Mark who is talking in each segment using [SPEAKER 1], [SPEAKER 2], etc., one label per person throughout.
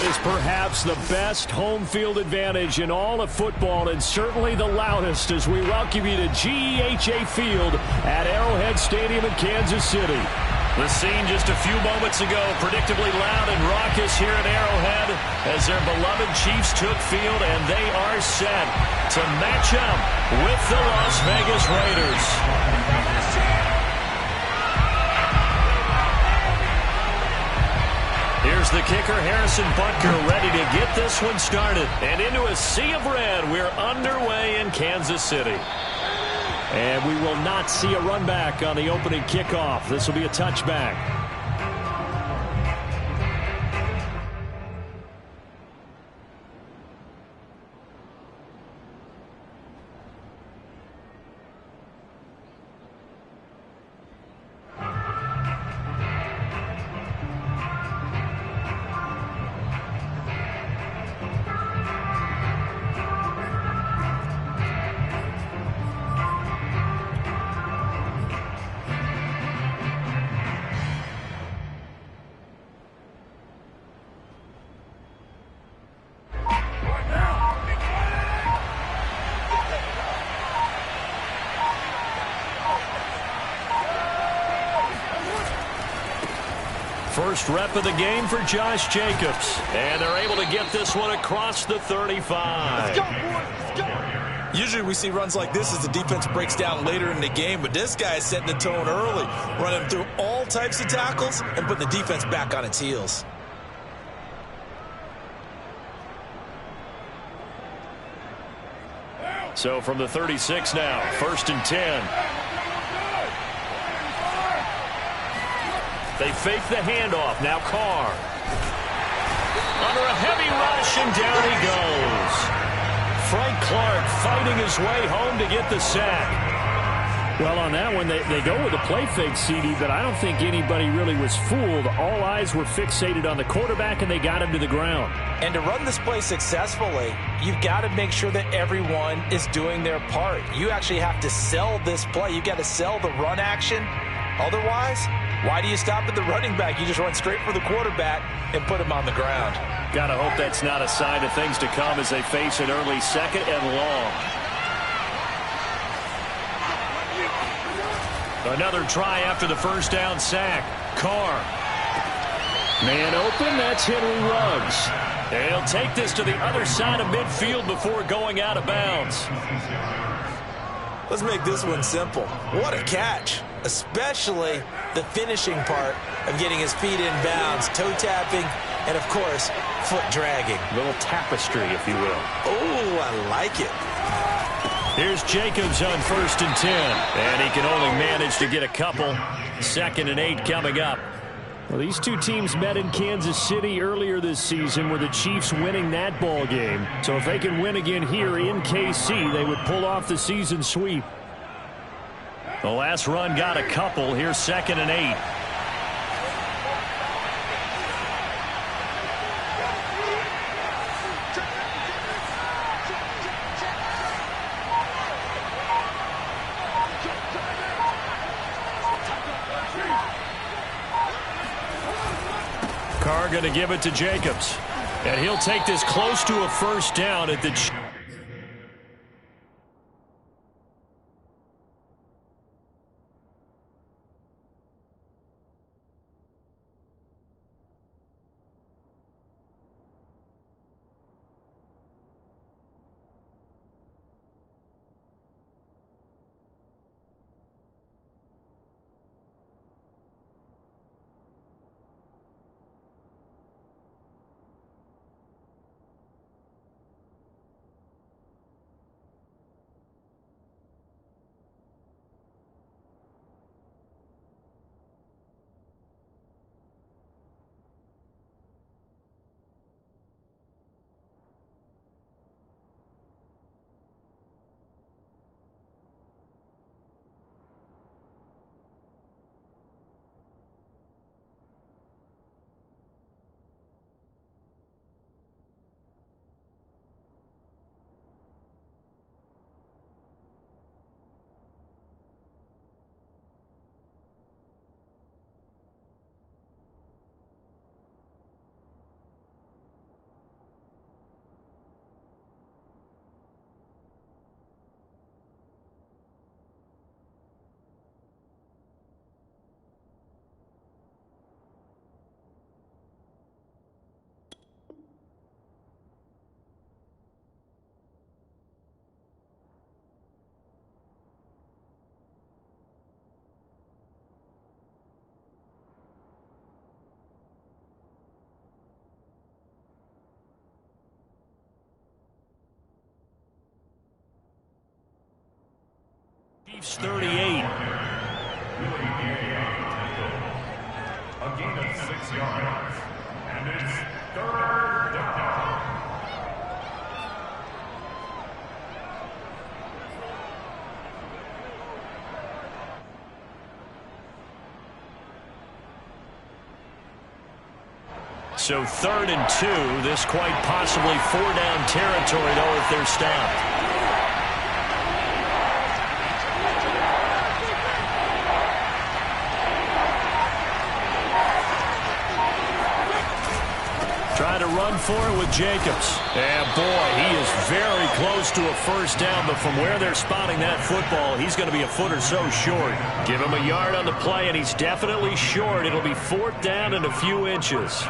[SPEAKER 1] is perhaps the best home field advantage in all of football, and certainly the loudest, as we welcome you to GEHA Field at Arrowhead Stadium in Kansas City. The scene just a few moments ago, predictably loud and raucous here at Arrowhead as their beloved Chiefs took field, and they are set to match up with the Las Vegas Raiders. Here's the kicker, Harrison Butker, ready to get this one started. And into a sea of red, we're underway in Kansas City. And we will not see a run back on the opening kickoff. This will be a touchback. First rep of the game for Josh Jacobs. And they're able to get this one across the 35.
[SPEAKER 2] Let's go, boys. Let's go. Usually we see runs like this as the defense breaks down later in the game, but this guy is setting the tone early, running through all types of tackles and putting the defense back on its heels.
[SPEAKER 1] So from the 36 now, 1st and 10. They fake the handoff. Now Carr. Under a heavy rush, and down he goes. Frank Clark fighting his way home to get the sack. Well, on that one, they go with a play fake, CD, but I don't think anybody really was fooled. All eyes were fixated on the quarterback, and they got him to the ground.
[SPEAKER 2] And to run this play successfully, you've got to make sure that everyone is doing their part. You actually have to sell this play. You've got to sell the run action. Otherwise, why do you stop at the running back? You just run straight for the quarterback and put him on the ground.
[SPEAKER 1] Gotta hope that's not a sign of things to come as they face an early 2nd and long. Another try after the first down sack. Carr. Man open, that's Henry Ruggs. And he'll take this to the other side of midfield before going out of bounds.
[SPEAKER 2] Let's make this one simple. What a catch, especially the finishing part of getting his feet in bounds, toe tapping, and of course, foot dragging.
[SPEAKER 1] A little tapestry, if you will.
[SPEAKER 2] Oh, I like it.
[SPEAKER 1] Here's Jacobs on 1st and 10, and he can only manage to get a couple. 2nd and 8 coming up. Well, these two teams met in Kansas City earlier this season with the Chiefs winning that ball game. So if they can win again here in KC, they would pull off the season sweep. The last run got a couple. Here's 2nd and 8. Carr going to give it to Jacobs. And he'll take this close to a first down at the... Chiefs 38.
[SPEAKER 3] A gain of 6 yards. And it's 3rd down.
[SPEAKER 1] So 3rd and 2. This quite possibly 4-down territory, though, if they're stopped. Trying to run for it with Jacobs. And boy, he is very close to a first down, but from where they're spotting that football, he's going to be a foot or so short. Give him a yard on the play, and he's definitely short. It'll be 4th down and a few inches.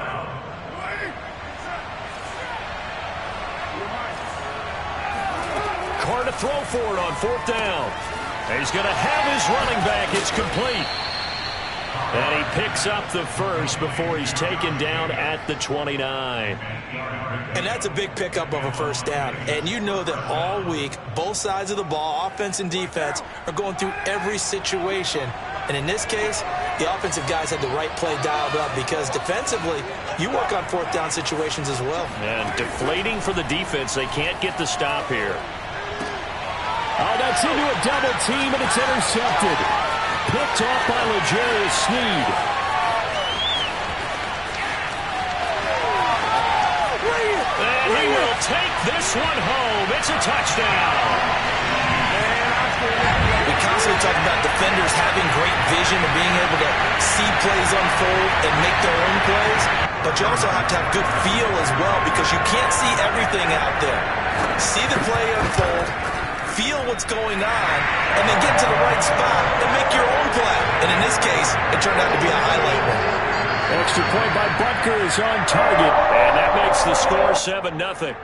[SPEAKER 1] Carr to throw for it on 4th down. And he's going to have his running back. It's complete. And he picks up the first before he's taken down at the 29.
[SPEAKER 2] And that's a big pickup of a first down. And you know that all week, both sides of the ball, offense and defense, are going through every situation. And in this case, the offensive guys had the right play dialed up because defensively, you work on 4th down situations as well.
[SPEAKER 1] And deflating for the defense. They can't get the stop here.
[SPEAKER 4] Oh, that's into a double team, and it's intercepted. Picked off by L'Jarius Sneed.
[SPEAKER 1] And he will take this one home. It's a touchdown.
[SPEAKER 2] We constantly talk about defenders having great vision and being able to see plays unfold and make their own plays. But you also have to have good feel as well because you can't see everything out there. See the play unfold, feel what's going on, and then get to the right spot and make your own play. And in this case, it turned out to be a highlight one.
[SPEAKER 1] Extra point by Butker is on target, and that makes the score 7-0.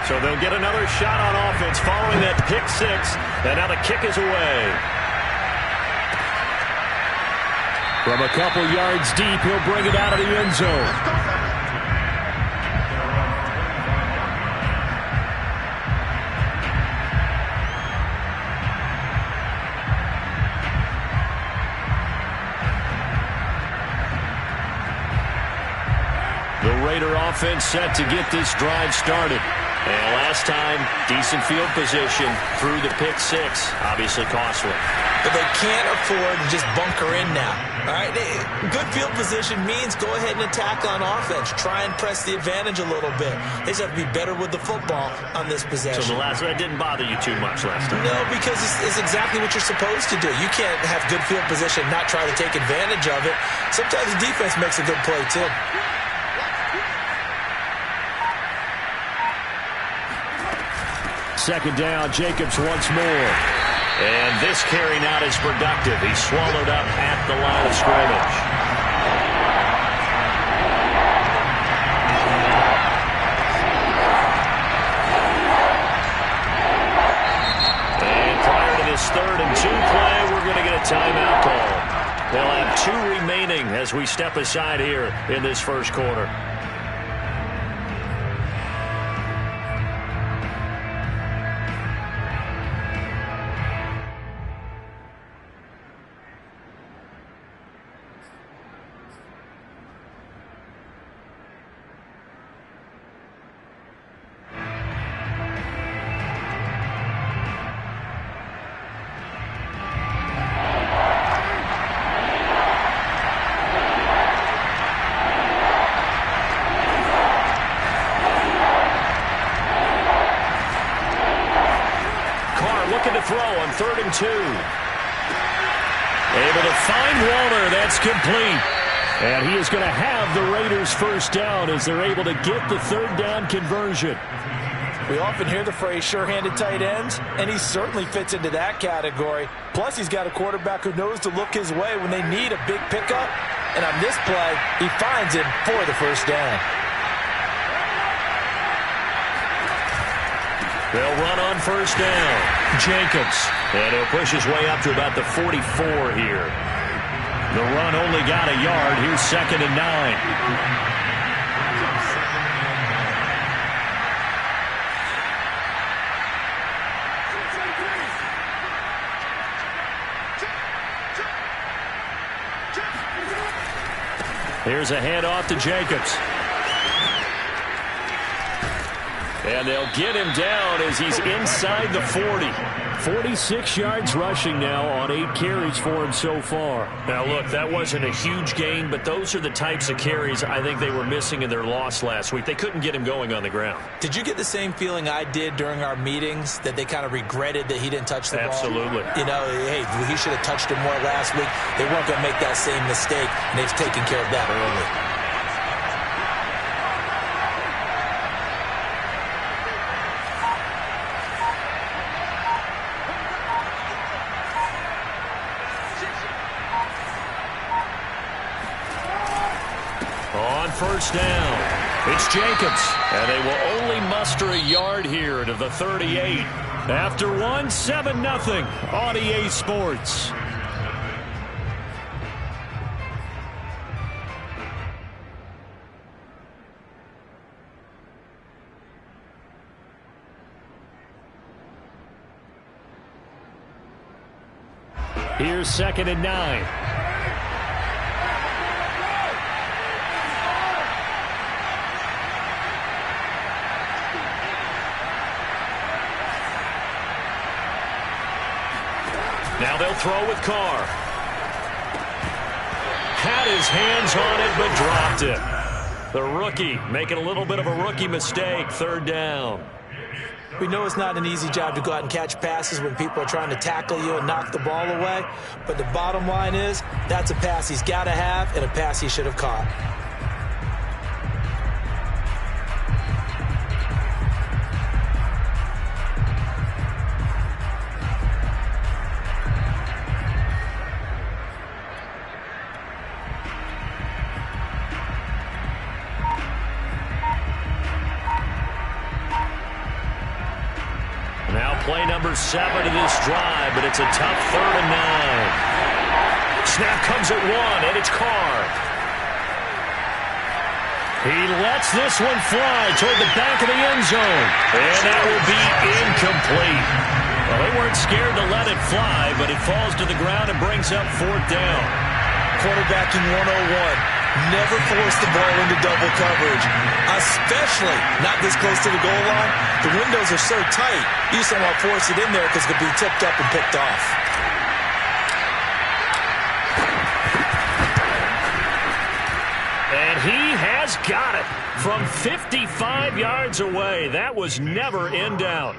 [SPEAKER 1] So they'll get another shot on offense following that pick six. And now the kick is away. From a couple yards deep, he'll bring it out of the end zone. The Raider offense set to get this drive started. And last time, decent field position through the pick six. Obviously costly.
[SPEAKER 2] But they can't afford to just bunker in now. All right, good field position means go ahead and attack on offense. Try and press the advantage a little bit. They just have to be better with the football on this possession.
[SPEAKER 1] So that didn't bother you too much last time?
[SPEAKER 2] No, because it's exactly what you're supposed to do. You can't have good field position, not try to take advantage of it. Sometimes the defense makes a good play, too.
[SPEAKER 1] Second down, Jacobs once more. And this carry not as productive. He's swallowed up at the line of scrimmage. And prior to this 3rd and 2 play, we're going to get a timeout call. They'll have 2 remaining as we step aside here in this first quarter. Looking to throw on 3rd and 2. Able to find Walter. That's complete. And he is going to have the Raiders first down as they're able to get the 3rd down conversion.
[SPEAKER 2] We often hear the phrase sure-handed tight ends, and he certainly fits into that category. Plus, he's got a quarterback who knows to look his way when they need a big pickup. And on this play, he finds him for the first down.
[SPEAKER 1] They'll run on first down. Jacobs. And he'll push his way up to about the 44 here. The run only got a yard. Here's 2nd and 9. Here's a handoff to Jacobs. And they'll get him down as he's inside the 40. 46 yards rushing now on 8 carries for him so far. Now, look, that wasn't a huge gain, but those are the types of carries I think they were missing in their loss last week. They couldn't get him going on the ground.
[SPEAKER 2] Did you get the same feeling I did during our meetings, that they kind of regretted that he didn't touch the ball?
[SPEAKER 1] Absolutely.
[SPEAKER 2] You know, hey, he should have touched him more last week. They weren't going to make that same mistake, and they've taken care of that early.
[SPEAKER 1] First down. It's Jacobs. And they will only muster a yard here to the 38. After 7-0 on EA Sports. Here's 2nd and 9. Now they'll throw with Carr. Had his hands on it, but dropped it. The rookie making a little bit of a rookie mistake. 3rd down.
[SPEAKER 2] We know it's not an easy job to go out and catch passes when people are trying to tackle you and knock the ball away. But the bottom line is, that's a pass he's got to have and a pass he should have caught.
[SPEAKER 1] Play number 7 of this drive, but it's a tough 3rd and 9. Snap comes at 1, and it's Carr. He lets this one fly toward the back of the end zone, and that will be incomplete. Well, they weren't scared to let it fly, but it falls to the ground and brings up 4th down.
[SPEAKER 2] Quarterbacking 101. Never force the ball into double coverage, especially not this close to the goal line. The windows are so tight, you just don't want to force it in there because it could be tipped up and picked off.
[SPEAKER 1] And he has got it from 55 yards away. That was never in doubt.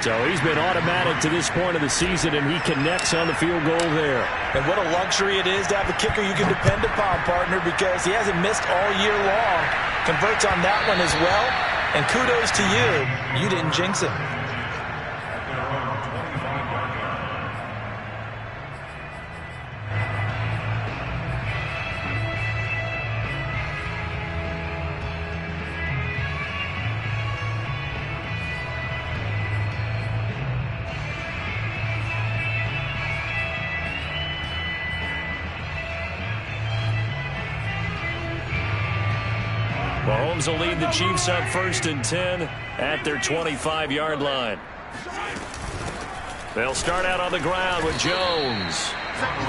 [SPEAKER 1] So he's been automatic to this point of the season, and he connects on the field goal there.
[SPEAKER 2] And what a luxury it is to have a kicker you can depend upon, partner, because he hasn't missed all year long. Converts on that one as well. And kudos to you. You didn't jinx him.
[SPEAKER 1] Mahomes will lead the Chiefs up 1st and 10 at their 25-yard line. They'll start out on the ground with Jones.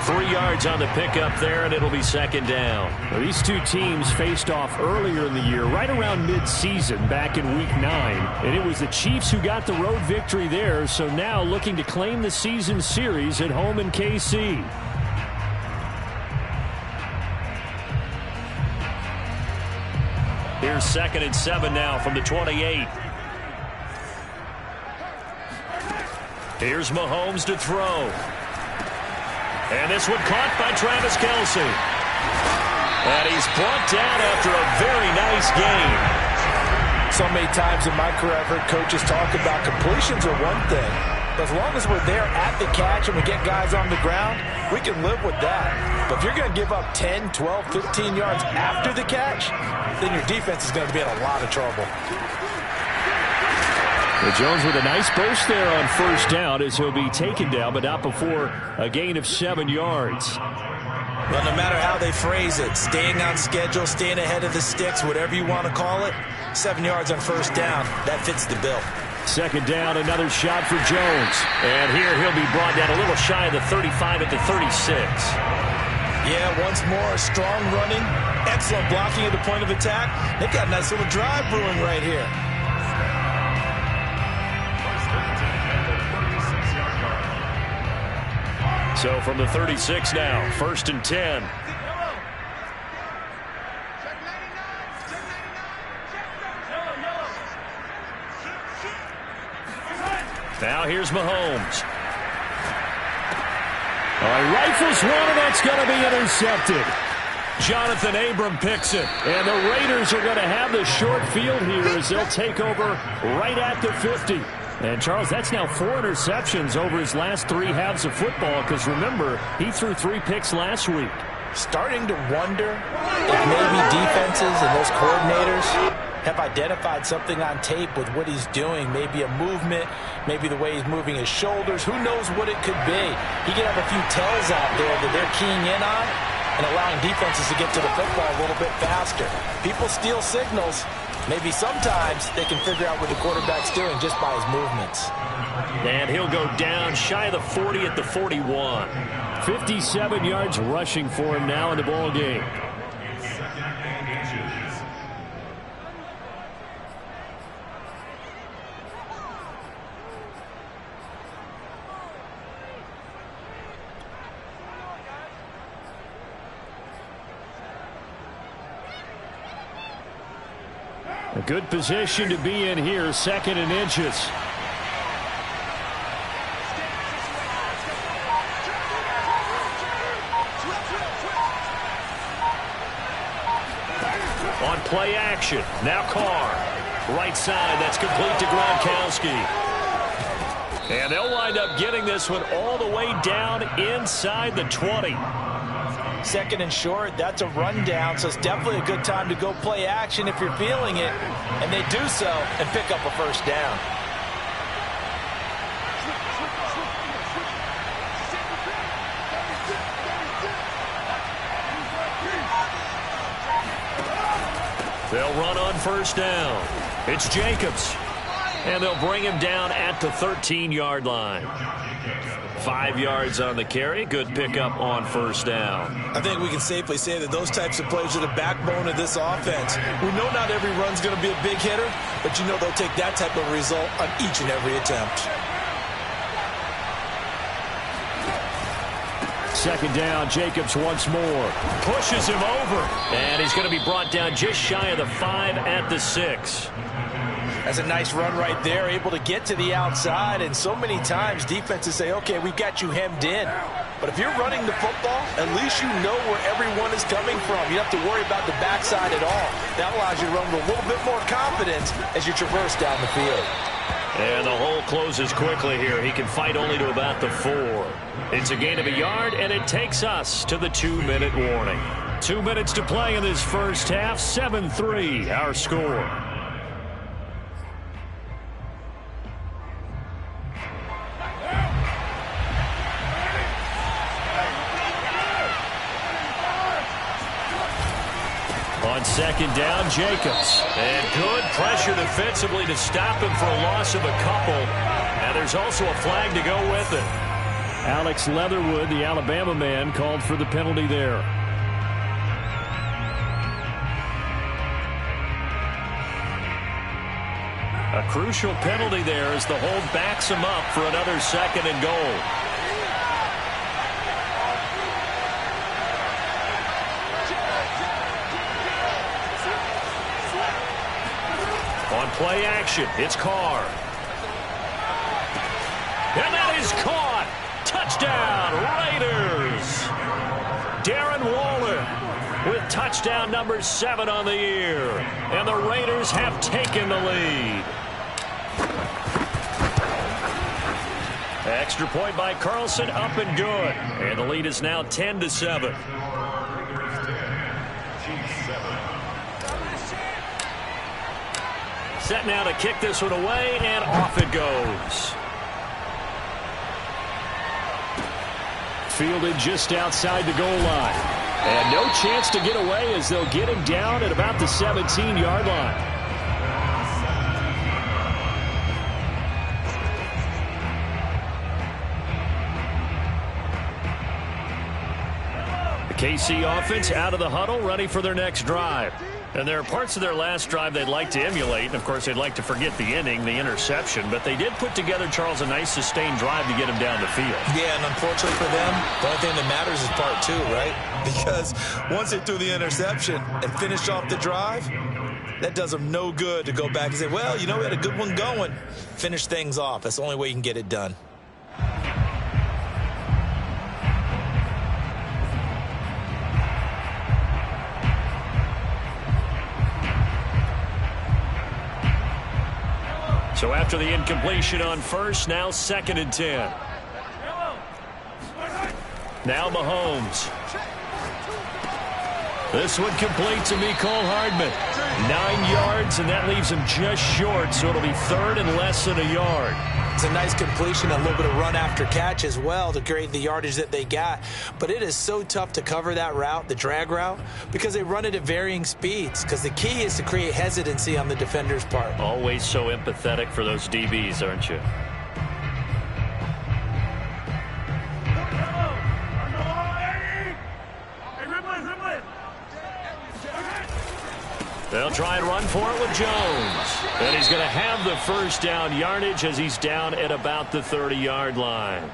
[SPEAKER 1] 3 yards on the pickup there, and it'll be 2nd down.
[SPEAKER 4] Well, these two teams faced off earlier in the year, right around mid-season, back in Week 9. And it was the Chiefs who got the road victory there, so now looking to claim the season series at home in KC.
[SPEAKER 1] Here's 2nd and 7 now from the 28. Here's Mahomes to throw. And this one caught by Travis Kelce. And he's brought down after a very nice game.
[SPEAKER 2] So many times in my career I've heard coaches talk about completions are one thing. But as long as we're there at the catch and we get guys on the ground, we can live with that. But if you're going to give up 10, 12, 15 yards after the catch, then your defense is going to be in a lot of trouble.
[SPEAKER 4] Well, Jones with a nice burst there on first down as he'll be taken down, but not before a gain of 7 yards.
[SPEAKER 2] Well, no matter how they phrase it, staying on schedule, staying ahead of the sticks, whatever you want to call it, 7 yards on first down, that fits the bill.
[SPEAKER 4] Second down, another shot for Jones. And here he'll be brought down a little shy of the 35 at the 36.
[SPEAKER 2] Yeah, once more, strong running, excellent blocking at the point of attack. They've got a nice little drive brewing right here.
[SPEAKER 4] So from the 36 now, 1st and 10. Now here's Mahomes. Rifles one, and that's going to be intercepted. Jonathan Abram picks it, and the Raiders are going to have the short field here as they'll take over right at the 50. And, Charles, that's now 4 interceptions over his last 3 halves of football because, remember, he threw 3 picks last week.
[SPEAKER 2] Starting to wonder if maybe defenses and those coordinators have identified something on tape with what he's doing. Maybe a movement, maybe the way he's moving his shoulders. Who knows what it could be? He could have a few tells out there that they're keying in on and allowing defenses to get to the football a little bit faster. People steal signals. Maybe sometimes they can figure out what the quarterback's doing just by his movements.
[SPEAKER 4] And he'll go down shy of the 40 at the 41. 57 yards rushing for him now in the ball game. A good position to be in here, 2nd and inches. On play action, now Carr. Right side, that's complete to Gronkowski. And they'll wind up getting this one all the way down inside the 20.
[SPEAKER 2] 2nd and short, that's a rundown, so it's definitely a good time to go play action if you're feeling it. And they do so and pick up a first down.
[SPEAKER 4] They'll run on first down. It's Jacobs. And they'll bring him down at the 13-yard line. 5 yards on the carry. Good pickup on first down.
[SPEAKER 2] I think we can safely say that those types of plays are the backbone of this offense. We know not every run's going to be a big hitter, but you know they'll take that type of result on each and every attempt.
[SPEAKER 4] 2nd down, Jacobs once more. Pushes him over. And he's going to be brought down just shy of the 5 at the 6.
[SPEAKER 2] That's a nice run right there, able to get to the outside, and so many times defenses say, okay, we've got you hemmed in. But if you're running the football, at least you know where everyone is coming from. You don't have to worry about the backside at all. That allows you to run with a little bit more confidence as you traverse down the field.
[SPEAKER 4] And the hole closes quickly here. He can fight only to about the 4. It's a gain of a yard, and it takes us to the 2-minute warning. 2 minutes to play in this first half. 7-3, our score. On 2nd down, Jacobs. And good pressure defensively to stop him for a loss of a couple. And there's also a flag to go with it. Alex Leatherwood, the Alabama man, called for the penalty there. A crucial penalty there as the hold backs him up for another 2nd and goal. On play action, it's Carr. And that is caught. Touchdown, Raiders. Darren Waller with touchdown number 7 on the year. And the Raiders have taken the lead. Extra point by Carlson, up and good. And the lead is now 10-7. set now to kick this one away, and off it goes. Fielded just outside the goal line. And no chance to get away as they'll get him down at about the 17-yard line. The KC offense out of the huddle, ready for their next drive. And there are parts of their last drive they'd like to emulate. And, of course, they'd like to forget the inning, the interception. But they did put together, Charles, a nice sustained drive to get him down the field. Yeah, and unfortunately for them, the only thing that matters is part two, right? Because once they threw the interception and finished off the drive, that does them no good to go back and say, well, you know, we had a good one going. Finish things off. That's the only way you can get it done. So after the incompletion on first, now 2nd and 10. Now Mahomes. This one complete to Mecole Hardman. 9 yards, and that leaves him just short, so it'll be 3rd and less than a yard. It's a nice completion, a little bit of run after catch as well to create the yardage that they got. But it is so tough to cover that route, the drag route, because they run it at varying speeds. Because the key is to create hesitancy on the defender's part. Always so empathetic for those DBs, aren't you? They'll try and run for it with Jones. And he's going to have the first down yardage as he's down at about the 30-yard line.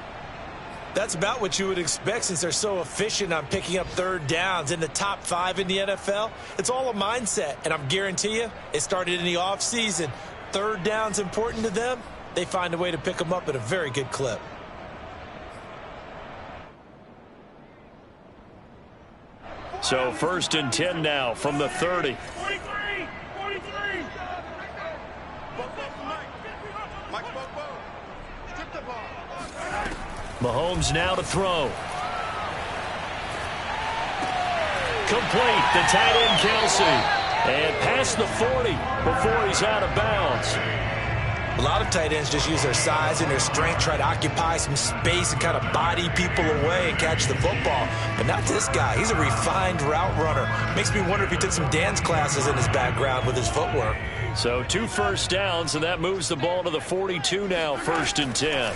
[SPEAKER 4] That's about what you would expect since they're so efficient on picking up 3rd downs in the top 5 in the NFL. It's all a mindset, and I guarantee you it started in the offseason. 3rd down's important to them. They find a way to pick them up at a very good clip. So 1st and 10 now from the 30. Mahomes now to throw. Complete, the tight end Kelsey. And past the 40 before he's out of bounds. A lot of tight ends just use their size and their strength, try to occupy some space and kind of body people away and catch the football. But not this guy. He's a refined route runner. Makes me wonder if he took some dance classes in his background with his footwork. So 2 first downs, and that moves the ball to the 42 now, 1st and 10.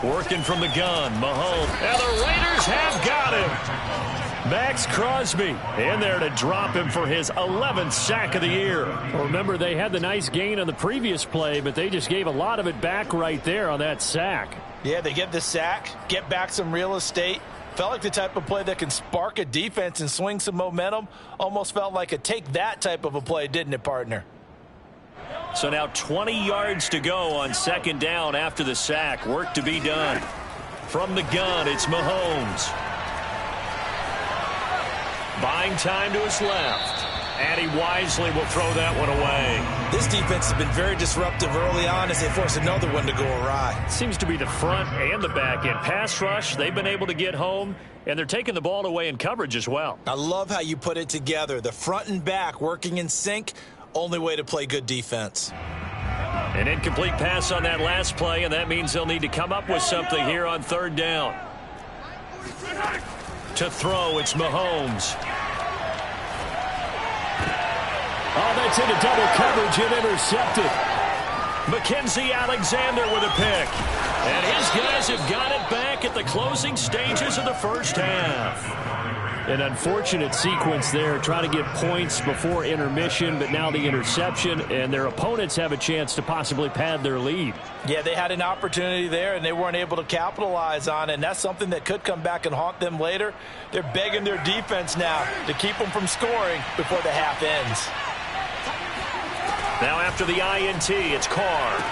[SPEAKER 4] Working from the gun, Mahomes. And the Raiders have got him. Max Crosby in there to drop him for his 11th sack of the year. Well, remember, they had the nice gain on the previous play, but they just gave a lot of it back right there on that sack. Yeah, they get the sack, get back some real estate. Felt like the type of play that can spark a defense and swing some momentum. Almost felt like a take that type of a play, didn't it, partner? So now 20 yards to go on 2nd down after the sack. Work to be done. From the gun, it's Mahomes. Buying time to his left. And he wisely will throw that one away. This defense has been very disruptive early on as they force another one to go awry. Seems to be the front and the back end. Pass rush, they've been able to get home, and they're taking the ball away in coverage as well. I love how you put it together. The front and back working in sync. Only way to play good defense. An incomplete pass on that last play, and that means they'll need to come up with something here on 3rd down. To throw, it's Mahomes. Oh, that's into double coverage and intercepted. Mackenzie Alexander with a pick. And his guys have got it back at the closing stages of the first half. An unfortunate sequence there, trying to get points before intermission, but now the interception, and their opponents have a chance to possibly pad their lead. Yeah, they had an opportunity there, and they weren't able to capitalize on it, and that's something that could come back and haunt them later. They're begging their defense now to keep them from scoring before the half ends. Now after the INT, it's Carr.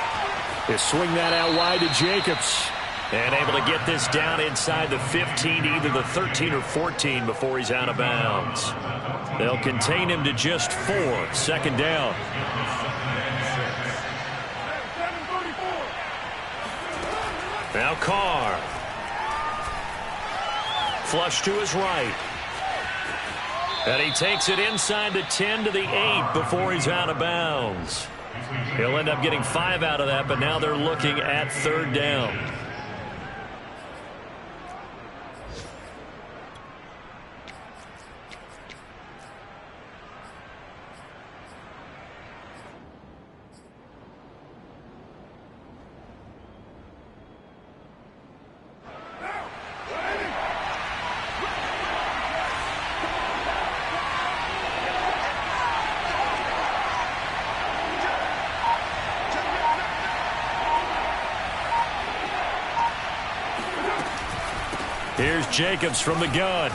[SPEAKER 4] They swing that out wide to Jacobs. And able to get this down inside the 15, either the 13 or 14 before he's out of bounds. They'll contain him to just 4. 2nd down. Now Carr. Flush to his right. And he takes it inside the 10 to the 8 before he's out of bounds.
[SPEAKER 1] He'll end up getting 5 out of that, but now they're looking at 3rd down. Here's Jacobs from the gun.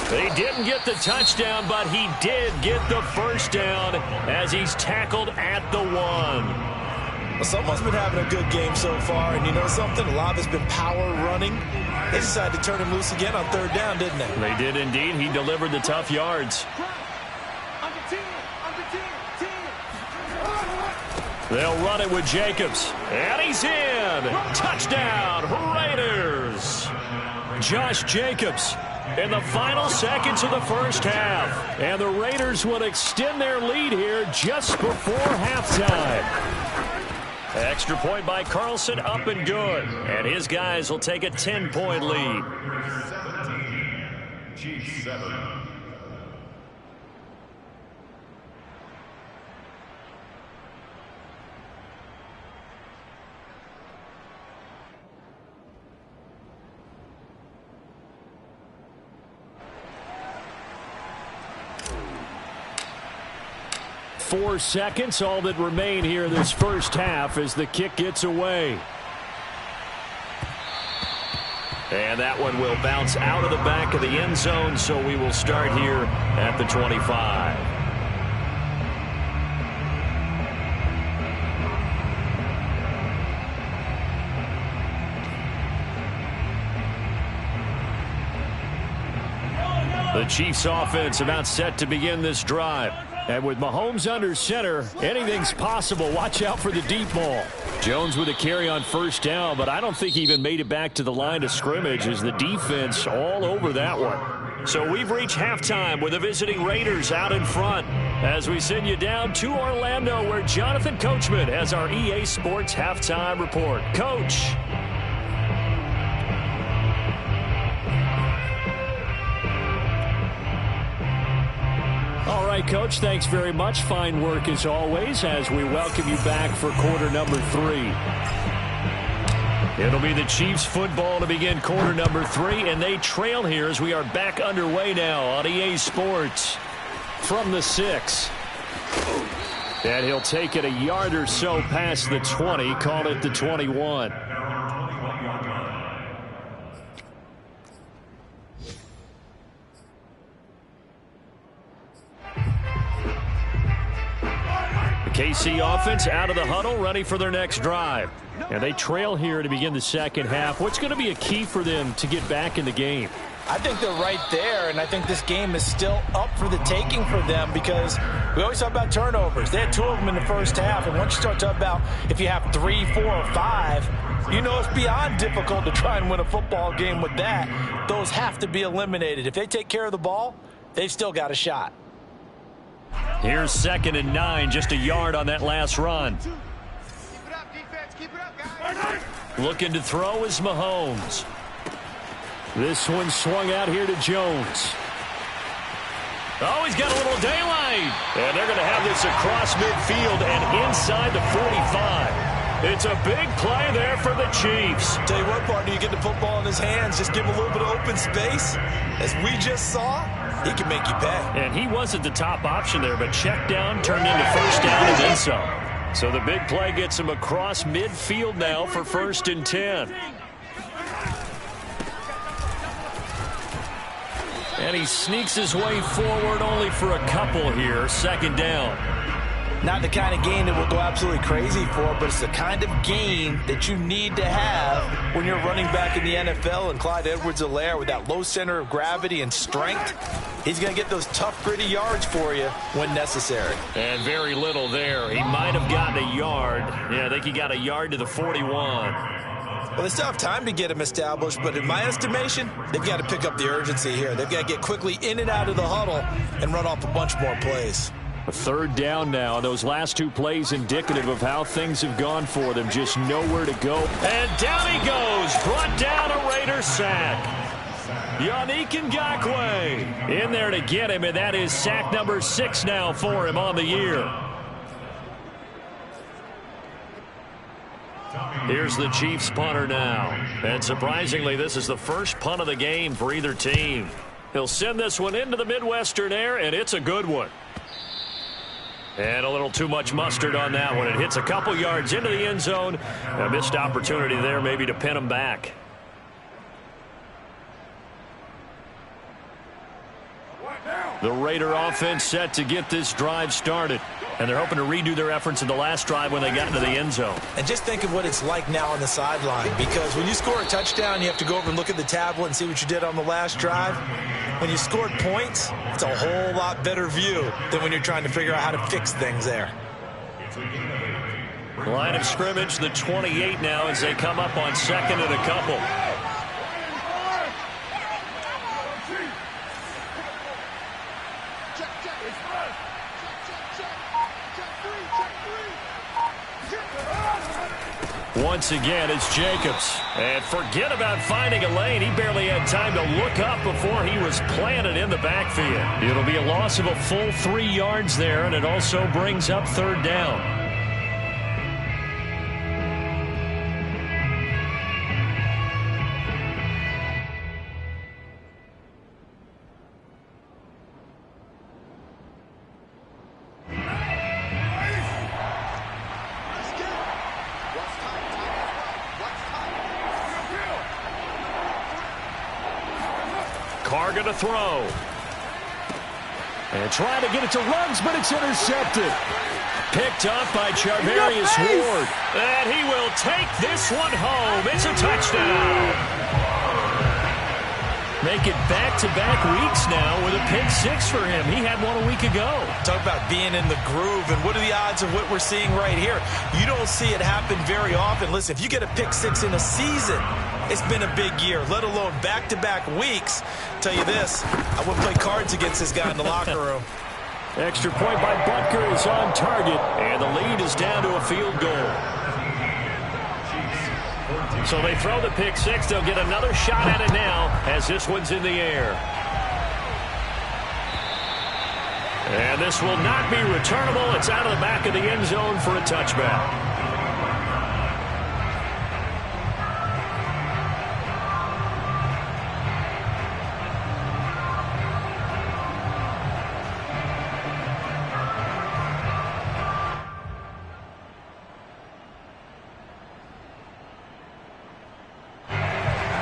[SPEAKER 1] They didn't get the touchdown, but he did get the 1st down as he's tackled at the 1.
[SPEAKER 2] Well, someone's been having a good game so far, and you know something? A lot has been power running. They decided to turn him loose again on 3rd down, didn't they?
[SPEAKER 1] They did indeed. He delivered the tough yards. They'll run it with Jacobs. And he's in. Touchdown, Raiders. Josh Jacobs in the final seconds of the 1st half. And the Raiders will extend their lead here just before halftime. Extra point by Carlson, up and good. And his guys will take a 10-point lead.
[SPEAKER 3] 17, G7.
[SPEAKER 4] Four seconds, all that remain here this 1st half as the kick gets away.
[SPEAKER 1] And that one will bounce out of the back of the end zone, so we will start here at the 25. The Chiefs offense about set to begin this drive.
[SPEAKER 4] And with Mahomes under center, anything's possible. Watch out for the deep ball. Jones with a carry on 1st down, but I don't think he even made it back to the line of scrimmage as the defense all over that one.
[SPEAKER 1] So we've reached halftime with the visiting Raiders out in front as we send you down to Orlando where Jonathan Coachman has our EA Sports halftime report. Coach.
[SPEAKER 4] All right, Coach, thanks very much. Fine work as always as we welcome you back for quarter number 3.
[SPEAKER 1] It'll be the Chiefs football to begin quarter number 3, and they trail here as we are back underway now on EA Sports.
[SPEAKER 4] From the 6. And he'll take it a yard or so past the 20, call it the 21.
[SPEAKER 1] KC offense out of the huddle, ready for their next drive.
[SPEAKER 4] And they trail here to begin the 2nd half. What's going to be a key for them to get back in the game?
[SPEAKER 2] I think they're right there, and I think this game is still up for the taking for them because we always talk about turnovers. They had 2 of them in the 1st half, and once you start talking about if you have 3, 4, or 5, you know it's beyond difficult to try and win a football game with that. Those have to be eliminated. If they take care of the ball, they've still got a shot.
[SPEAKER 1] Here's 2nd and 9, just a yard on that last run.
[SPEAKER 5] Keep it up, defense. Keep it up, guys.
[SPEAKER 1] Looking to throw is Mahomes.
[SPEAKER 4] This one swung out here to Jones.
[SPEAKER 1] Oh, he's got a little daylight. And they're going to have this across midfield and inside the 45. It's a big play there for the Chiefs.
[SPEAKER 2] Tell you what, partner, you get the football in his hands, just give him a little bit of open space. As we just saw, he can make you pay.
[SPEAKER 1] And he wasn't the top option there, but check down turned into 1st down and then some. So the big play gets him across midfield now for 1st and 10. And he sneaks his way forward only for a couple here. 2nd down.
[SPEAKER 2] Not the kind of game that we'll go absolutely crazy for, but it's the kind of game that you need to have when you're running back in the NFL. And Clyde Edwards-Helaire with that low center of gravity and strength, he's going to get those tough, gritty yards for you when necessary.
[SPEAKER 1] And very little there. He might have gotten a yard. Yeah, I think he got a yard to the 41.
[SPEAKER 2] Well, they still have time to get him established, but in my estimation, they've got to pick up the urgency here. They've got to get quickly in and out of the huddle and run off a bunch more plays.
[SPEAKER 1] A third down now. Those last two plays indicative of how things have gone for them. Just nowhere to go. And down he goes. Brought down a Raider sack. Yannick Ngakoue in there to get him, and that is sack number 6 now for him on the year. Here's the Chiefs punter now. And surprisingly, this is the first punt of the game for either team. He'll send this one into the Midwestern air, and it's a good one. And a little too much mustard on that one. It hits a couple yards into the end zone. A missed opportunity there maybe to pin him back. The Raider offense set to get this drive started. And they're hoping to redo their efforts in the last drive when they got into the end zone.
[SPEAKER 2] And just think of what it's like now on the sideline. Because when you score a touchdown, you have to go over and look at the tablet and see what you did on the last drive. When you scored points, it's a whole lot better view than when you're trying to figure out how to fix things there.
[SPEAKER 1] Line of scrimmage, the 28 now as they come up on second and a couple. Once again, it's Jacobs. And forget about finding a lane. He barely had time to look up before he was planted in the backfield. It'll be a loss of a full 3 yards there, and it also brings up third down. Carr going to throw. And trying to get it to Ruggs, but it's intercepted. Picked up by Charvarius Ward. And he will take this one home. It's a touchdown. Make it back-to-back weeks now with a pick 6 for him. He had one a week ago.
[SPEAKER 2] Talk about being in the groove, and what are the odds of what we're seeing right here? You don't see it happen very often. Listen, if you get a pick 6 in a season, it's been a big year, let alone back-to-back weeks. Tell you this, I wouldn't play cards against this guy in the locker room.
[SPEAKER 1] Extra point by Butker is on target, and the lead is down to a field goal. So they throw the pick 6. They'll get another shot at it now as this one's in the air. And this will not be returnable. It's out of the back of the end zone for a touchback.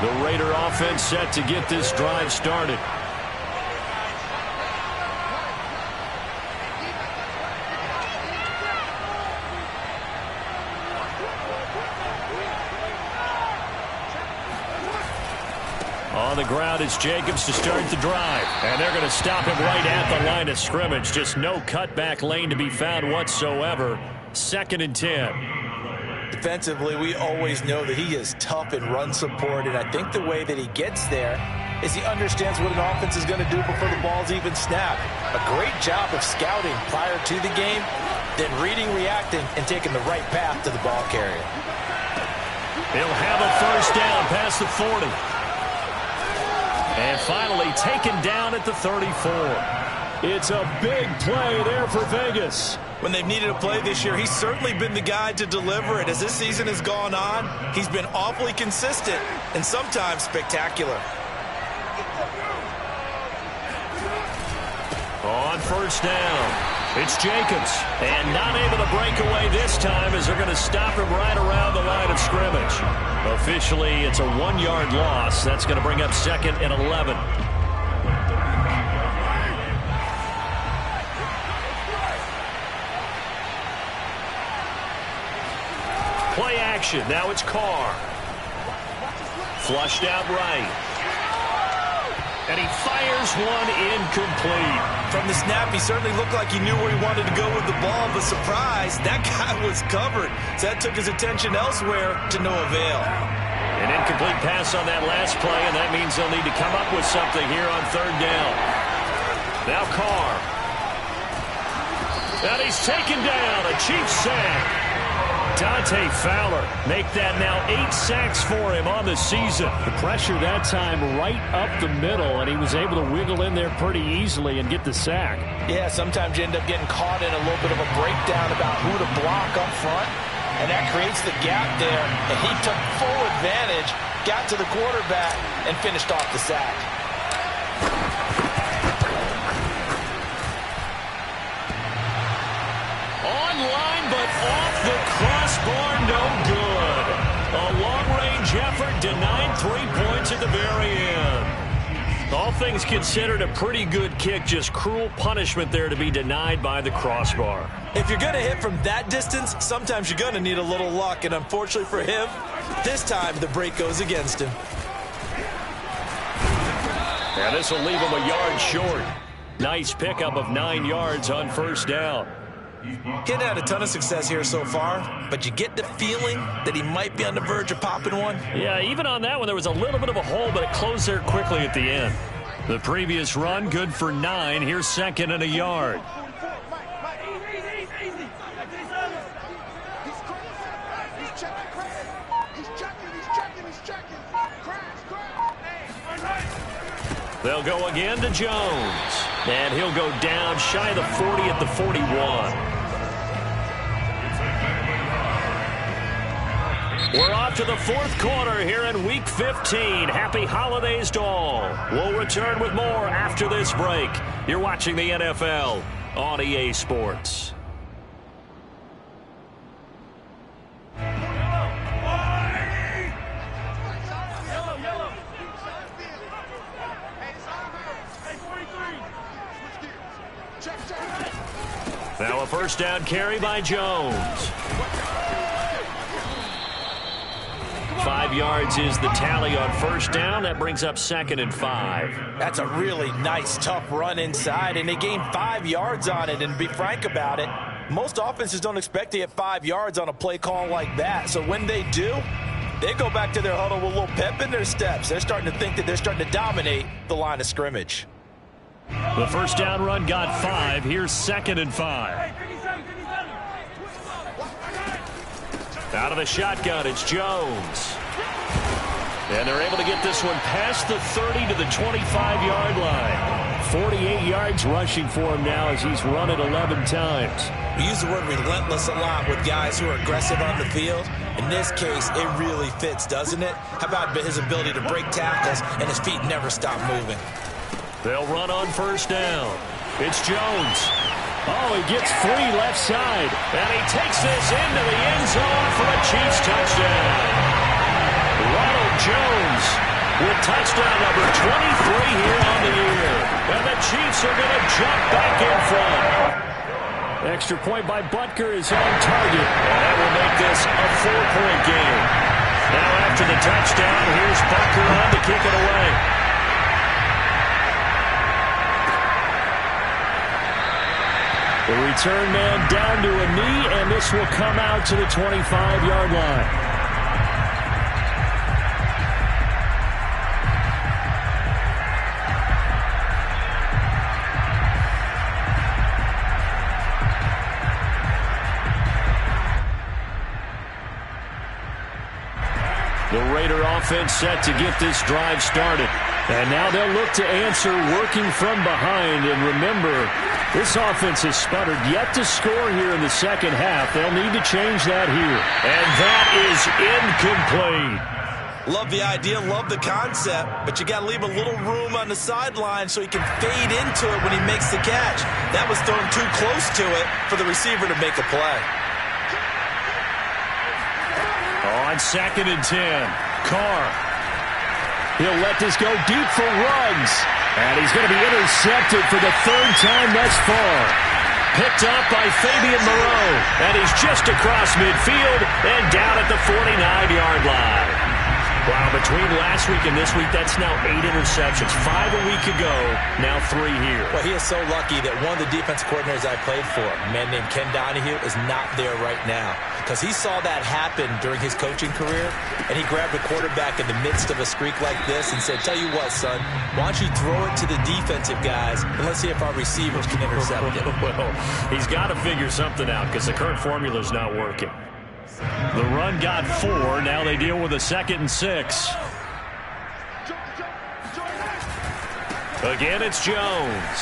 [SPEAKER 1] The Raider offense set to get this drive started. On the ground, it's Jacobs to start the drive. And they're going to stop him right at the line of scrimmage. Just no cutback lane to be found whatsoever. 2nd and 10.
[SPEAKER 2] Defensively, we always know that he is tough in run support, and I think the way that he gets there is he understands what an offense is going to do before the ball's even snapped. A great job of scouting prior to the game, then reading, reacting, and taking the right path to the ball carrier.
[SPEAKER 1] He'll have a first down past the 40. And finally taken down at the 34. It's a big play there for Vegas.
[SPEAKER 2] When they've needed a play this year, he's certainly been the guy to deliver it. As this season has gone on, he's been awfully consistent and sometimes spectacular.
[SPEAKER 1] On first down, it's Jacobs. And not able to break away this time as they're going to stop him right around the line of scrimmage. Officially, it's a 1-yard loss. That's going to bring up 2nd and 11. Play action. Now it's Carr. Flushed out right. And he fires one incomplete.
[SPEAKER 2] From the snap, he certainly looked like he knew where he wanted to go with the ball, but surprise, that guy was covered. So that took his attention elsewhere to no avail.
[SPEAKER 1] An incomplete pass on that last play, and that means they'll need to come up with something here on third down. Now Carr.
[SPEAKER 4] And he's taken down. A Chiefs sack. Dante Fowler make that now 8 sacks for him on the season. The pressure that time right up the middle, and he was able to wiggle in there pretty easily and get the sack.
[SPEAKER 2] Yeah, sometimes you end up getting caught in a little bit of a breakdown about who to block up front, and that creates the gap there. And he took full advantage, got to the quarterback, and finished off the sack.
[SPEAKER 4] Online, but off the crossbar, no good. A long-range effort denied 3 points at the very end. All things considered, a pretty good kick, just cruel punishment there to be denied by the crossbar.
[SPEAKER 2] If you're going to hit from that distance, sometimes you're going to need a little luck, and unfortunately for him, this time the break goes against him.
[SPEAKER 4] And this will leave him a yard short. Nice pickup of 9 yards on first down.
[SPEAKER 2] Kid had a ton of success here so far, but you get the feeling that he might be on the verge of popping one.
[SPEAKER 4] Yeah, even on that one, there was a little bit of a hole, but it closed there quickly at the end. The previous run, good for 9. Here's second and a yard. They'll go again to Jones. And he'll go down shy of the 40 at the 41. We're off to the fourth quarter here in Week 15. Happy holidays to all. We'll return with more after this break. You're watching the NFL on EA Sports. Now a first down carry by Jones. 5 yards is the tally on first down. That brings up second and 5.
[SPEAKER 2] That's a really nice, tough run inside, and they gained 5 yards on it. And to be frank about it, most offenses don't expect to get 5 yards on a play call like that. So when they do, they go back to their huddle with a little pep in their steps. They're starting to think that they're starting to dominate the line of scrimmage.
[SPEAKER 4] The first down run got 5. Here's second and 5. Out of the shotgun, it's Jones. And they're able to get this one past the 30 to the 25-yard line. 48 yards rushing for him now as he's run it 11 times.
[SPEAKER 2] We use the word relentless a lot with guys who are aggressive on the field. In this case, it really fits, doesn't it? How about his ability to break tackles and his feet never stop moving?
[SPEAKER 4] They'll run on first down. It's Jones. Oh, he gets free left side. And he takes this into the end zone for a Chiefs touchdown. Ronald Jones with touchdown number 23 here on the year. And the Chiefs are going to jump back in front. Extra point by Butker is on target. And that will make this a 4-point game. Now after the touchdown, here's Butker on to kick it away. The return man down to a knee, and this will come out to the 25-yard line. The Raider offense set to get this drive started. And now they'll look to answer working from behind. And remember, this offense has sputtered yet to score here in the second half. They'll need to change that here. And that is incomplete.
[SPEAKER 2] Love the idea, love the concept, but you got to leave a little room on the sideline so he can fade into it when he makes the catch. That was thrown too close to it for the receiver to make a play.
[SPEAKER 4] On second and 10, Carr. He'll let this go deep for Ruggs. And he's going to be intercepted for the third time thus far. Picked up by Fabian Moreau. And he's just across midfield and down at the 49-yard line. Wow, between last week and this week, that's now 8 interceptions. 5 a week ago, now 3 here.
[SPEAKER 2] Well, he is so lucky that one of the defense coordinators I played for, a man named Ken Donahue, is not there right now. because he saw that happen during his coaching career, and he grabbed the quarterback in the midst of a streak like this and said, tell you what, son, why don't you throw it to the defensive guys, and let's see if our receivers can intercept it.
[SPEAKER 4] Well, he's got to figure something out because the current formula is not working. The run got 4. Now they deal with a 2nd and 6. Again, it's Jones.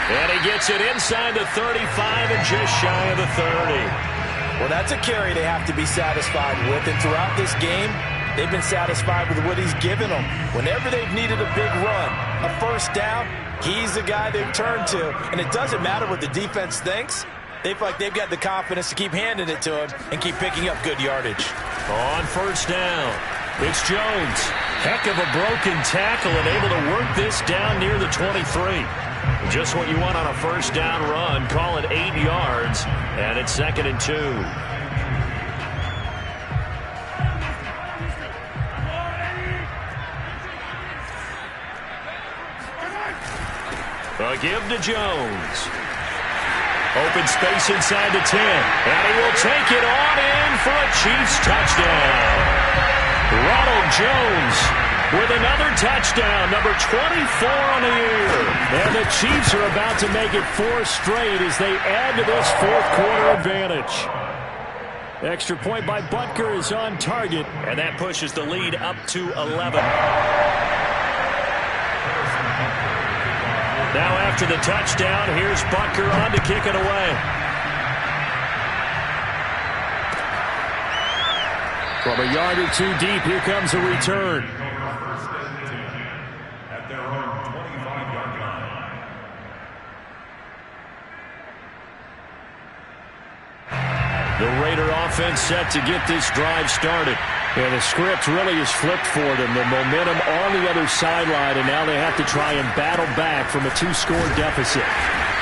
[SPEAKER 4] And he gets it inside the 35 and just shy of the 30.
[SPEAKER 2] Well, that's a carry they have to be satisfied with. And throughout this game, they've been satisfied with what he's given them. Whenever they've needed a big run, a first down, he's the guy they've turned to. And it doesn't matter what the defense thinks. They feel like they've got the confidence to keep handing it to him and keep picking up good yardage.
[SPEAKER 4] On first down, it's Jones. Heck of a broken tackle and able to work this down near the 23. Just what you want on a first down run. Call it 8 yards, and it's 2nd and 2. A give to Jones. Open space inside the 10, and he will take it on in for a Chiefs touchdown. Ronald Jones with another touchdown, number 24 on the year. And the Chiefs are about to make it 4 straight as they add to this fourth-quarter advantage. Extra point by Butker is on target, and that pushes the lead up to 11. Now after the touchdown, here's Butker on to kick it away. From a yard or 2 deep, here comes a return.
[SPEAKER 3] At their own 25-yard line.
[SPEAKER 4] The Raider offense set to get this drive started. And the script really is flipped for them. The momentum on the other sideline, and now they have to try and battle back from a 2-score deficit.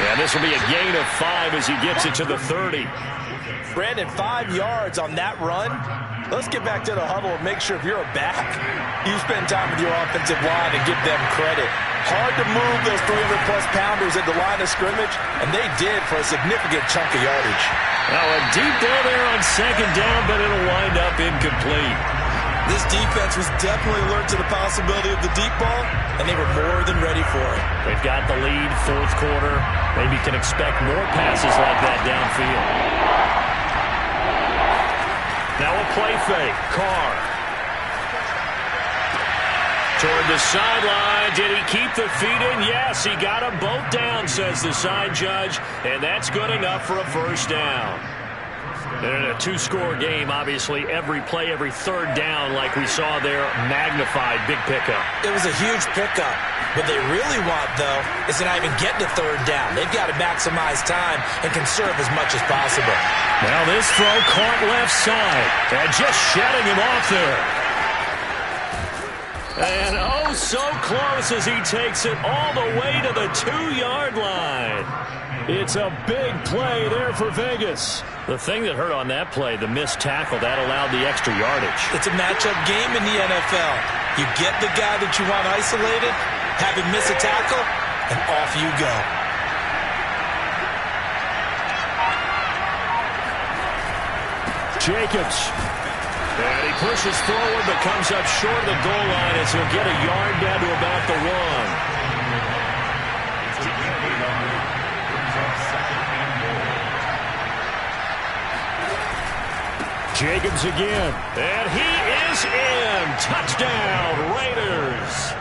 [SPEAKER 4] And this will be a gain of 5 as he gets it to the 30.
[SPEAKER 2] Brandon, 5 yards on that run. Let's get back to the huddle and make sure if you're a back, you spend time with your offensive line and give them credit. Hard to move those 300-plus pounders at the line of scrimmage, and they did for a significant chunk of yardage.
[SPEAKER 4] Now a deep ball there on 2nd down, but it'll wind up incomplete.
[SPEAKER 2] This defense was definitely alert to the possibility of the deep ball, and they were more than ready for it.
[SPEAKER 4] They've got the lead, fourth quarter. Maybe can expect more passes like that downfield. Now a play fake. Carr. Toward the sideline. Did he keep the feet in? Yes, he got them both down, says the side judge. And that's good enough for a first down. And in a 2-score game, obviously, every play, every third down, like we saw there, magnified, big pickup.
[SPEAKER 2] It was a huge pickup. What they really want, though, is to not even get to third down. They've got to maximize time and conserve as much as possible.
[SPEAKER 4] Now this throw caught left side. And just shedding him off there. And oh, so close as he takes it all the way to the 2-yard line. It's a big play there for Vegas. The thing that hurt on that play, the missed tackle, that allowed the extra yardage.
[SPEAKER 2] It's a matchup game in the NFL. You get the guy that you want isolated, have him miss a tackle, and off you go.
[SPEAKER 4] Jacobs. And he pushes forward but comes up short of the goal line as he'll get a yard down to about the 1. Jacobs again. And he is in. Touchdown, Raiders.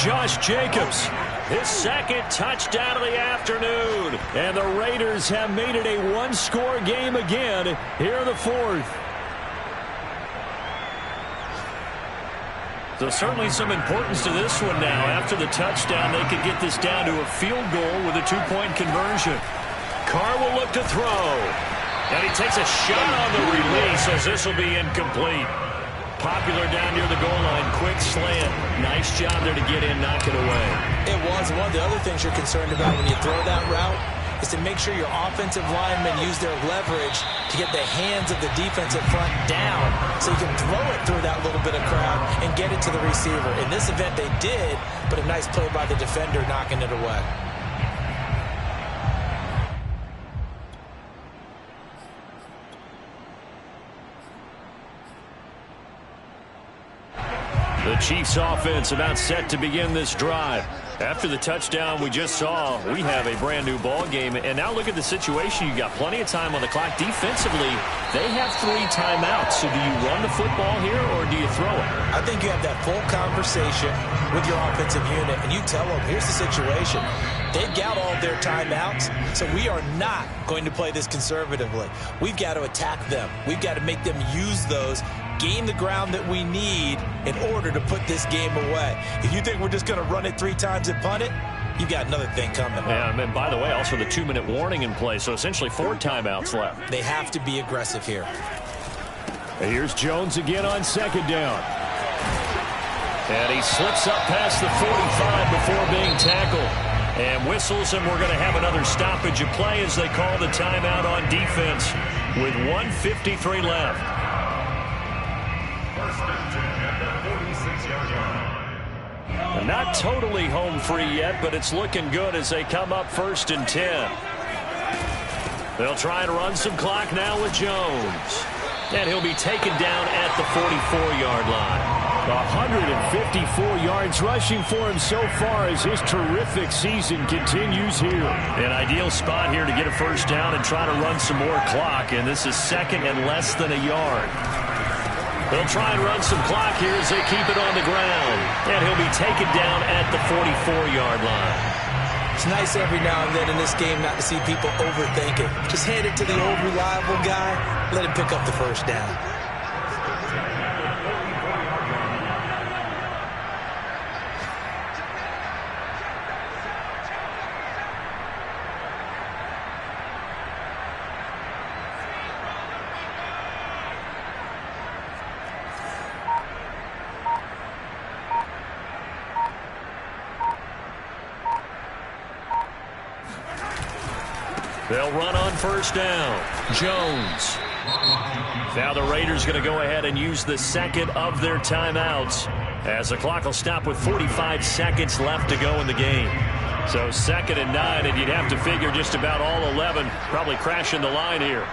[SPEAKER 4] Josh Jacobs, his 2nd touchdown of the afternoon. And the Raiders have made it a 1-score game again here in the 4th. So certainly some importance to this one now. After the touchdown, they could get this down to a field goal with a 2-point conversion. Carr will look to throw. And he takes a shot on the release as this will be incomplete. Popular down near the goal line. Quick slant. Nice job there to get in, knock it away.
[SPEAKER 2] It was. One of the other things you're concerned about when you throw that route is to make sure your offensive linemen use their leverage to get the hands of the defensive front down so you can throw it through that little bit of crowd and get it to the receiver. In this event, they did, but a nice play by the defender knocking it away.
[SPEAKER 1] The Chiefs offense about set to begin this drive. After the touchdown we just saw, we have a brand new ball game. And now look at the situation. You got plenty of time on the clock. Defensively, they have 3 timeouts. So do you run the football here or do you throw it?
[SPEAKER 2] I think you have that full conversation with your offensive unit, and you tell them, here's the situation. They've got all their timeouts, so we are not going to play this conservatively. We've got to attack them. We've got to make them use those, gain the ground that we need in order to put this game away. If you think we're just going to run it 3 times and punt it, you got another thing coming.
[SPEAKER 1] Yeah, and by the way, also the 2-minute warning in play, so essentially 4 timeouts left.
[SPEAKER 2] They have to be aggressive here.
[SPEAKER 1] Here's Jones again on 2nd down. And he slips up past the 45 before being tackled. And whistles, and we're going to have another stoppage of play as they call the timeout on defense with 1:53 left.
[SPEAKER 3] First and 10 at the 46-yard line.
[SPEAKER 1] Not totally home free yet, but it's looking good as they come up 1st and 10. They'll try and run some clock now with Jones. And he'll be taken down at the 44-yard line. 154 yards rushing for him so far as his terrific season continues here. An ideal spot here to get a first down and try to run some more clock, and this is 2nd and less than a yard. They'll try and run some clock here as they keep it on the ground, and he'll be taken down at the 44-yard line.
[SPEAKER 2] It's nice every now and then in this game not to see people overthink it. Just hand it to the old reliable guy, let him pick up the first down.
[SPEAKER 1] They'll run on first down. Jones. Now the Raiders going to go ahead and use the 2nd of their timeouts as the clock will stop with 45 seconds left to go in the game. So 2nd and 9, and you'd have to figure just about all 11 probably crashing the line here.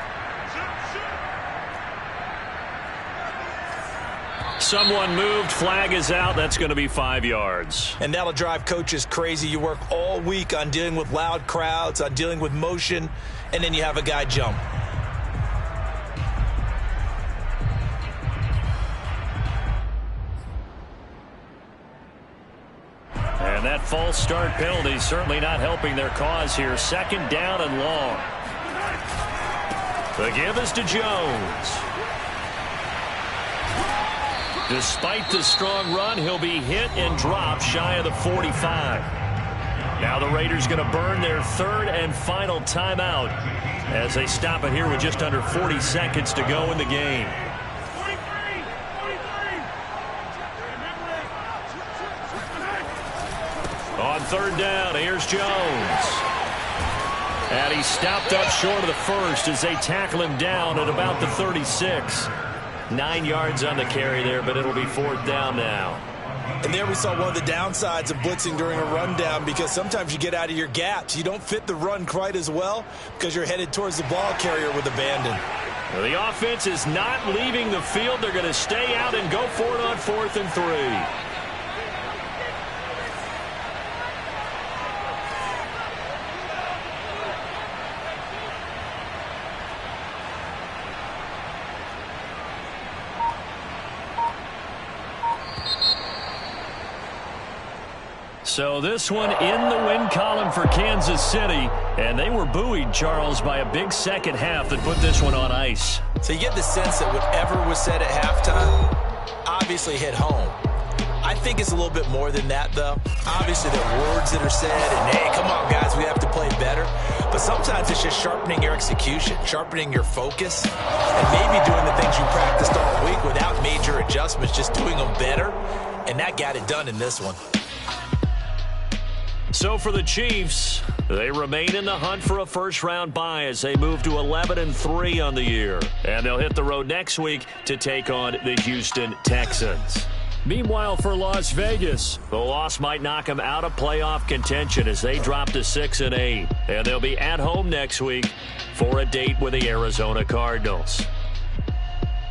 [SPEAKER 1] Someone moved. Flag is out. That's going to be 5 yards.
[SPEAKER 2] And that'll drive coaches crazy. You work all week on dealing with loud crowds, on dealing with motion, and then you have a guy jump.
[SPEAKER 1] And that false start penalty certainly not helping their cause here. 2nd down and long. The give is to Jones. Despite the strong run, he'll be hit and dropped shy of the 45. Now the Raiders going to burn their 3rd and final timeout as they stop it here with just under 40 seconds to go in the game. On 3rd down, here's Jones. And he stopped up short of the first as they tackle him down at about the 36. 9 yards on the carry there, but it'll be 4th down now.
[SPEAKER 2] And there we saw one of the downsides of blitzing during a rundown, because sometimes you get out of your gaps. You don't fit the run quite as well because you're headed towards the ball carrier with abandon.
[SPEAKER 1] Well, the offense is not leaving the field. They're going to stay out and go for it on 4th and 3. So this one in the win column for Kansas City, and they were buoyed, Charles, by a big second half that put this one on ice.
[SPEAKER 2] So you get the sense that whatever was said at halftime obviously hit home. I think it's a little bit more than that, though. Obviously, there are words that are said, and hey, come on, guys, we have to play better. But sometimes it's just sharpening your execution, sharpening your focus, and maybe doing the things you practiced all week without major adjustments, just doing them better. And that got it done in this one.
[SPEAKER 1] So for the Chiefs, they remain in the hunt for a first-round bye as they move to 11-3 on the year. And they'll hit the road next week to take on the Houston Texans. Meanwhile, for Las Vegas, the loss might knock them out of playoff contention as they drop to 6-8. And they'll be at home next week for a date with the Arizona Cardinals.